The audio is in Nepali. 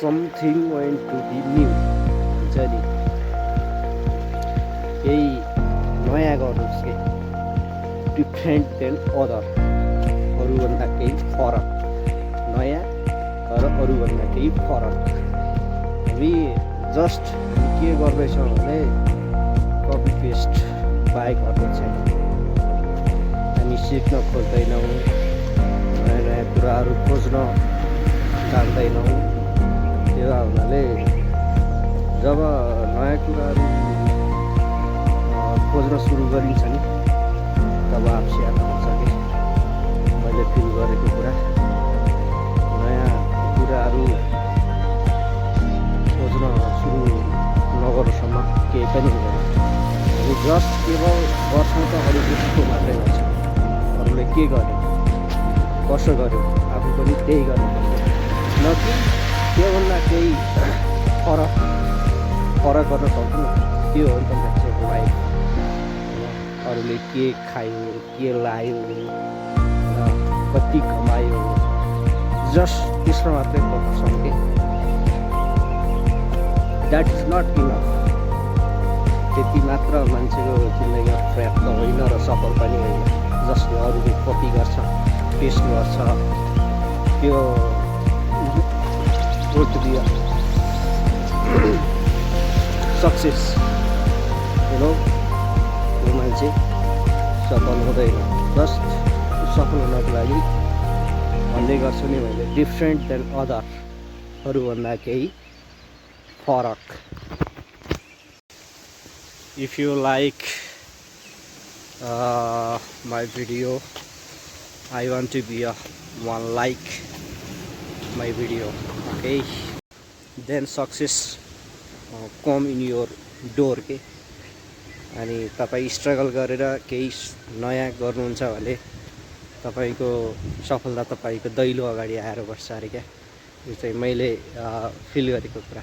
something going to be new हुन्छ नि केही नयाँ गर्नुहोस् के डिफ्रेन्ट देन अदर अरूभन्दा केही फरक नयाँ तर अरूभन्दा केही फरक हामी जस्ट के गर्दैछौँ भने कपी पेस्ट बाहेक अर्को छैन हामी सिक्न खोज्दैनौँ नयाँ नयाँ कुराहरू खोज्न जान्दैनौँ त्यो हुनाले जब नयाँ कुराहरू खोज्न सुरु गरिन्छ नि तब आफसे याद आउँछ कि मैले फिल गरेको कुरा नयाँ कुराहरू खोज्न सुरु नगरोसम्म केही पनि हुँदैन हामी जस्ट केवल गर्छौँ त अरू उसको मात्रै गर्छ अरूले के गर्यो कसो गर्यो आफू पनि त्यही गर्नुपर्छ न कि त्योभन्दा केही फरक गर्न सक्दैन त्यो हो नि त मान्छेको लाइफ अरूले के खायो के लायो कति कमायो जस्ट त्यसमा मात्रै फोकस छ कि द्याट इज नट इनफ त्यति मात्र मान्छेको जिन्दगीमा पर्याप्त होइन र सफल पनि होइन जसले अरूले कपी गर्छ पेस्ट गर्छ त्यो सक्सेस त्यो मान्छे सफल हुँदैन जस्ट सफल हुनको लागि भन्ने गर्छु नि मैले डिफ्रेन्ट देन अदरहरूभन्दा केही फरक if you like my video I want to be one like my video okay then success come in your door के अनि तपाईँ स्ट्रगल गरेर केही नयाँ गर्नुहुन्छ भने तपाईँको सफलता तपाईँको दैलो अगाडि आएर बस्छ अरे क्या यो चाहिँ मैले फिल गरेको कुरा